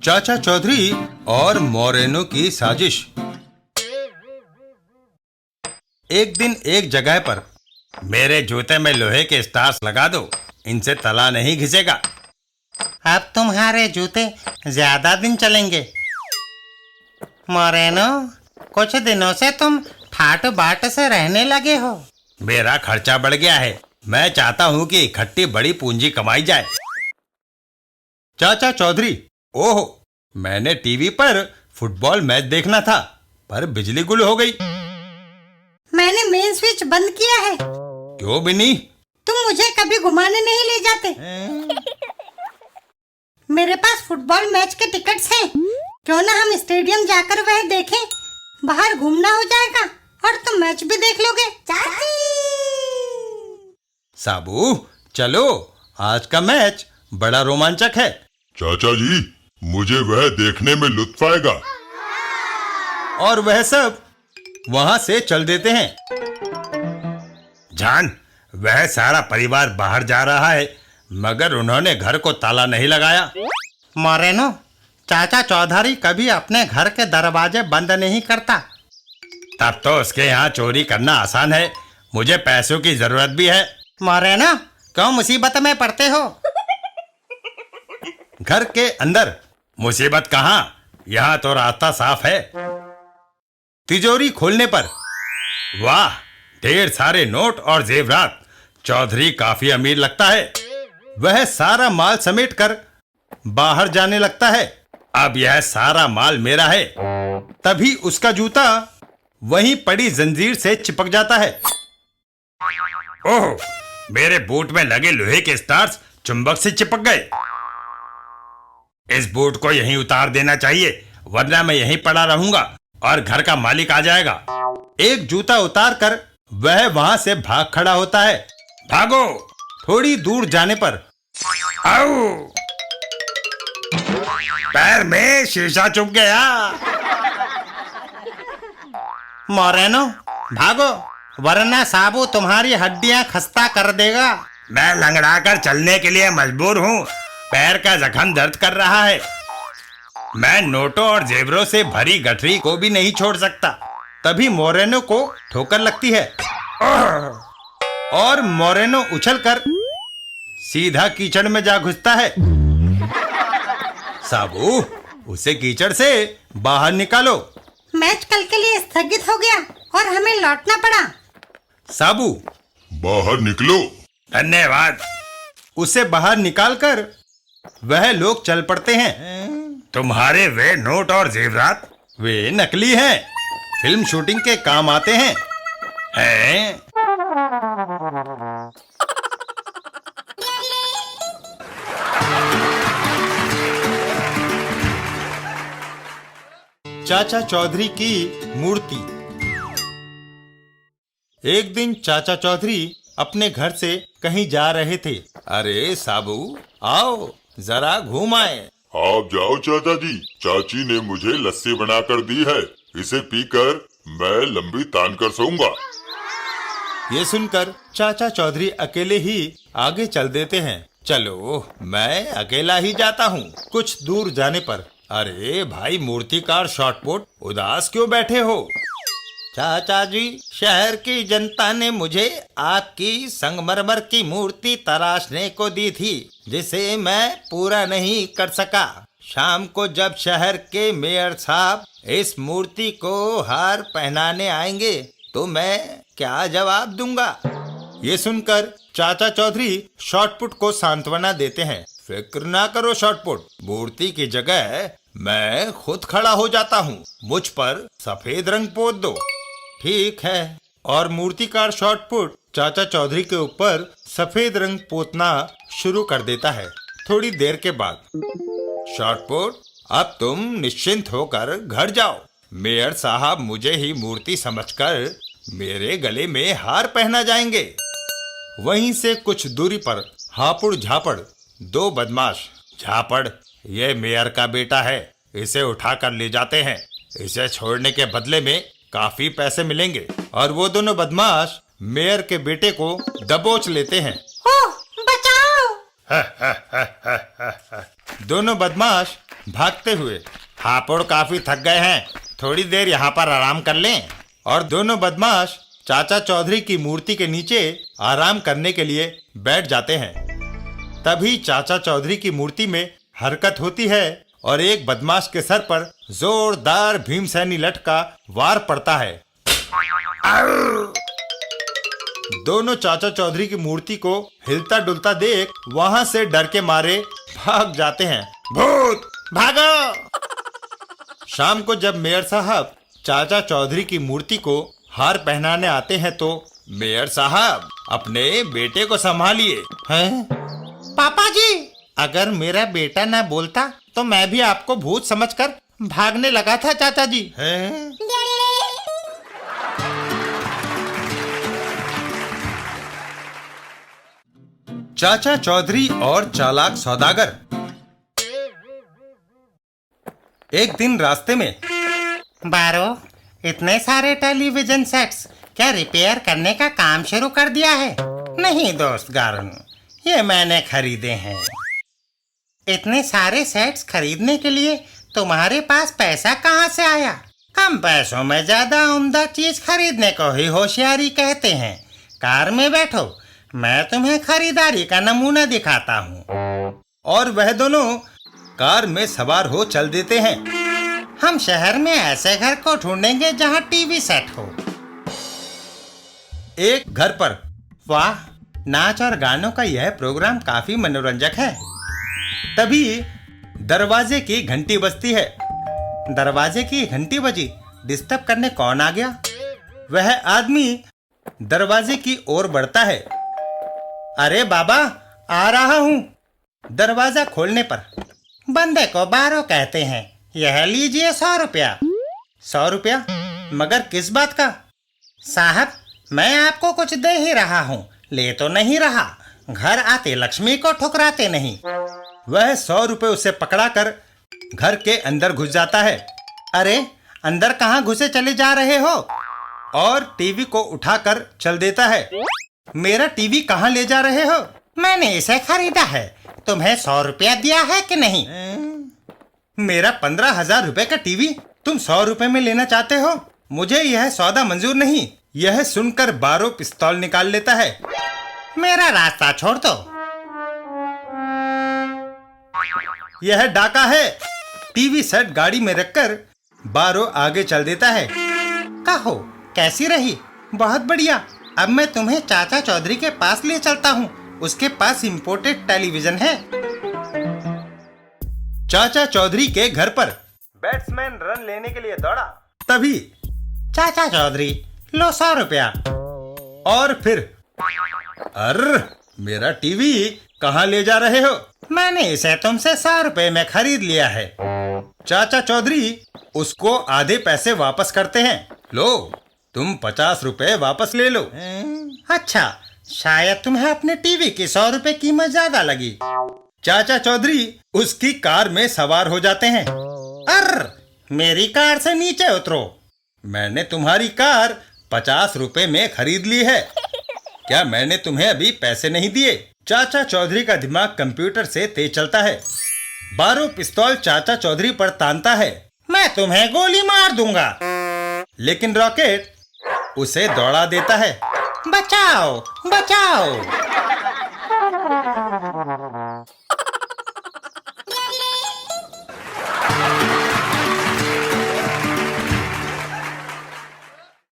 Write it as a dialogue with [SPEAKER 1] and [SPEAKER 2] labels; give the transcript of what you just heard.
[SPEAKER 1] चाचा चौधरी और मोरेनो की साजिश। एक दिन एक जगह पर, मेरे जूते में लोहे के स्टार्स लगा दो, इनसे तला नहीं घिसेगा।
[SPEAKER 2] अब तुम्हारे जूते ज्यादा दिन चलेंगे। मोरेनो, कुछ दिनों से तुम ठाट बाट से रहने लगे हो।
[SPEAKER 1] मेरा खर्चा बढ़ गया है, मैं चाहता हूँ कि इकट्ठी बड़ी पूंजी कमाई जाए। चाचा चौधरी, ओह, मैंने टीवी पर फुटबॉल मैच देखना था, पर बिजली गुल हो गई।
[SPEAKER 3] मैंने मेन स्विच बंद किया है।
[SPEAKER 1] क्यों बिनी?
[SPEAKER 3] तुम मुझे कभी घुमाने नहीं ले जाते। मेरे पास फुटबॉल मैच के टिकट्स हैं। क्यों ना हम स्टेडियम जाकर वह देखें। बाहर घूमना हो जाएगा और तुम मैच भी देख लोगे। चाची!
[SPEAKER 1] साबू, चलो, आज का मैच बड़ा रोमांचक है।
[SPEAKER 4] चाचा जी, मुझे वह देखने में लुत्फ आएगा।
[SPEAKER 1] और वह सब वहां से चल देते हैं। जान, वह सारा परिवार बाहर जा रहा है, मगर उन्होंने घर को ताला नहीं लगाया।
[SPEAKER 2] मोरेनो, चाचा चौधरी कभी अपने घर के दरवाजे बंद नहीं करता।
[SPEAKER 1] तब तो उसके यहाँ चोरी करना आसान है। मुझे पैसों की जरूरत भी है।
[SPEAKER 2] मोरेनो, क्यों मुसीबत में पड़ते हो?
[SPEAKER 1] घर के अंदर मुसीबत कहाँ, यहाँ तो रास्ता साफ है। तिजोरी खोलने पर, वाह, ढेर सारे नोट और जेवरात। चौधरी काफी अमीर लगता है। वह सारा माल समेट कर बाहर जाने लगता है। अब यह सारा माल मेरा है। तभी उसका जूता वहीं पड़ी जंजीर से चिपक जाता है। ओह, मेरे बूट में लगे लोहे के स्टार्स चुंबक से चिपक गए। इस बूट को यहीं उतार देना चाहिए, वरना मैं यहीं पड़ा रहूंगा और घर का मालिक आ जाएगा। एक जूता उतार कर वह वहां से भाग खड़ा होता है। भागो! थोड़ी दूर जाने पर, आओ! पैर में शीशा चुभ गया।
[SPEAKER 2] मोरेनो, भागो, वरना साबू तुम्हारी हड्डियां खस्ता कर देगा।
[SPEAKER 1] मैं लंगड़ा कर चलने के लिए मजबूर हूँ। पैर का जख्म दर्द कर रहा है। मैं नोटों और जेवरों से भरी गठरी को भी नहीं छोड़ सकता। तभी मोरेनो को ठोकर लगती है और मोरेनो उछलकर सीधा कीचड़ में जा घुसता है। साबू, उसे कीचड़ से बाहर निकालो।
[SPEAKER 3] मैच कल के लिए स्थगित हो गया और हमें लौटना पड़ा।
[SPEAKER 1] साबू,
[SPEAKER 4] बाहर निकलो।
[SPEAKER 1] धन्यवाद। उसे बाहर निकालकर वह लोग चल पड़ते हैं। तुम्हारे वे नोट और जेवरात, वे नकली हैं, फिल्म शूटिंग के काम आते हैं। चाचा चौधरी की मूर्ति। एक दिन चाचा चौधरी अपने घर से कहीं जा रहे थे। अरे साबू, आओ, जरा घूम आए।
[SPEAKER 4] आप जाओ चाचा जी, चाची ने मुझे लस्सी बनाकर दी है, इसे पीकर मैं लंबी तान कर सोऊंगा।
[SPEAKER 1] ये सुनकर चाचा चौधरी अकेले ही आगे चल देते हैं। चलो, मैं अकेला ही जाता हूँ। कुछ दूर जाने पर, अरे भाई मूर्तिकार शॉर्टपुट, उदास क्यों बैठे हो? चाचा जी, शहर की जनता ने मुझे आपकी संगमरमर की मूर्ति तराशने को दी थी, जिसे मैं पूरा नहीं कर सका। शाम को जब शहर के मेयर साहब इस मूर्ति को हार पहनाने आएंगे, तो मैं क्या जवाब दूंगा? ये सुनकर चाचा चौधरी शॉर्टपुट को सांत्वना देते हैं। फिक्र ना करो शॉर्टपुट, मूर्ति की जगह मैं खुद खड़ा हो जाता हूँ। मुझ पर सफेद रंग पोत दो। ठीक है। और मूर्तिकार शॉर्टपुट चाचा चौधरी के ऊपर सफेद रंग पोतना शुरू कर देता है। थोड़ी देर के बाद, शॉर्टपुट, अब तुम निश्चिंत होकर घर जाओ। मेयर साहब मुझे ही मूर्ति समझकर मेरे गले में हार पहना जाएंगे। वहीं से कुछ दूरी पर हापुड़ झापड़ दो बदमाश, झापड़, ये मेयर का बेटा है, इसे उठाकर ले जाते हैं। इसे छोड़ने के बदले में काफी पैसे मिलेंगे। और वो दोनों बदमाश मेयर के बेटे को दबोच लेते हैं।
[SPEAKER 3] ओह, बचाओ!
[SPEAKER 1] दोनों बदमाश भागते हुए। हापुड़ काफी थक गए हैं, थोड़ी देर यहाँ पर आराम कर लें। और दोनों बदमाश चाचा चौधरी की मूर्ति के नीचे आराम करने के लिए बैठ जाते हैं। तभी चाचा चौधरी की मूर्ति में हरकत होती है और एक बदमाश के सर पर जोरदार भीमसेनी लठ का वार पड़ता है। दोनों चाचा चौधरी की मूर्ति को हिलता डुलता देख वहां से डर के मारे भाग जाते हैं। भूत भागो! शाम को जब मेयर साहब चाचा चौधरी की मूर्ति को हार पहनाने आते हैं तो मेयर साहब अपने बेटे को संभालिए।
[SPEAKER 2] हैं? पापा जी, अगर मेरा बेटा ना बोलता तो मैं भी आपको भूत समझकर भागने लगा था चाचा जी।
[SPEAKER 1] हैं? चाचा चौधरी और चालाक सौदागर। एक दिन रास्ते में
[SPEAKER 2] बारो, इतने सारे टेलीविजन सेट्स क्या रिपेयर करने का काम शुरू कर दिया है? नहीं दोस्त गारुन, ये मैंने खरीदे हैं। इतने सारे सेट्स खरीदने के लिए तुम्हारे पास पैसा कहाँ से आया? कम पैसों में ज्यादा उम्दा चीज खरीदने को ही होशियारी कहते हैं। कार में बैठो, मैं तुम्हें खरीदारी का नमूना दिखाता हूँ।
[SPEAKER 1] और वह दोनों कार में सवार हो चल देते हैं।
[SPEAKER 2] हम शहर में ऐसे घर को ढूंढेंगे जहाँ टीवी सेट हो।
[SPEAKER 1] एक घर पर
[SPEAKER 2] वाह, नाच और गानों का यह प्रोग्राम काफी मनोरंजक है।
[SPEAKER 1] तभी दरवाजे की घंटी बजती है।
[SPEAKER 2] दरवाजे की घंटी बजी, डिस्टर्ब करने कौन आ गया?
[SPEAKER 1] वह आदमी दरवाजे की ओर बढ़ता है।
[SPEAKER 2] अरे बाबा, आ रहा हूँ।
[SPEAKER 1] दरवाजा खोलने पर
[SPEAKER 2] बंदे को बारो कहते हैं। यह लीजिए 100 रुपया।
[SPEAKER 1] 100 रुपया?
[SPEAKER 2] मगर किस बात का? साहब, मैं आपको कुछ दे ही रहा हूँ, ले तो नहीं रहा। घर आते लक्ष्मी को ठुकराते नहीं।
[SPEAKER 1] वह 100 रुपये उसे पकड़ाकर घर के अंदर घुस जाता है।
[SPEAKER 2] अरे, अंदर कहाँ घुसे चले जा रहे हो?
[SPEAKER 1] और टीवी को उठाकर चल देता है।
[SPEAKER 2] मेरा टीवी कहाँ ले जा रहे हो? मैंने इसे खरीदा है। तुम्हें 100 रुपया दिया है कि नहीं?
[SPEAKER 1] मेरा 15,000 रुपए का टीवी तुम 100 रुपए में लेना चाहते हो? मुझे यह सौदा मंजूर नहीं। यह सुनकर बारो पिस्तौल निकाल लेता है।
[SPEAKER 2] मेरा रास्ता छोड़ दो।
[SPEAKER 1] यह डाका है। टीवी सेट गाड़ी में रखकर बारो आगे चल देता है।
[SPEAKER 2] कहो, कैसी रही? बहुत बढ़िया। अब मैं तुम्हें चाचा चौधरी के पास ले चलता हूँ। उसके पास इंपोर्टेड टेलीविजन है।
[SPEAKER 1] चाचा चौधरी के घर पर बैट्समैन रन लेने के लिए दौड़ा। तभी
[SPEAKER 2] चाचा चौधरी, लो 100 रुपया।
[SPEAKER 1] और फिर अर्र, मेरा टीवी कहाँ ले जा रहे हो?
[SPEAKER 2] मैंने इसे तुमसे 100 रुपए में खरीद लिया है।
[SPEAKER 1] चाचा चौधरी उसको आधे पैसे वापस करते हैं। लो, तुम 50 रुपए वापस ले लो।
[SPEAKER 2] अच्छा, शायद तुम्हें अपने टीवी की 100 रुपए कीमत ज्यादा लगी।
[SPEAKER 1] चाचा चौधरी उसकी कार में सवार हो जाते हैं।
[SPEAKER 2] अर्र, मेरी कार से नीचे उतरो।
[SPEAKER 1] मैंने तुम्हारी कार 50 रुपए में खरीद ली है। क्या मैंने तुम्हें अभी पैसे नहीं दिए? चाचा चौधरी का दिमाग कंप्यूटर से तेज चलता है। बारो पिस्तौल चाचा चौधरी पर तानता है।
[SPEAKER 2] मैं तुम्हें गोली मार दूंगा।
[SPEAKER 1] लेकिन रॉकेट उसे दौड़ा देता है।
[SPEAKER 2] बचाओ, बचाओ।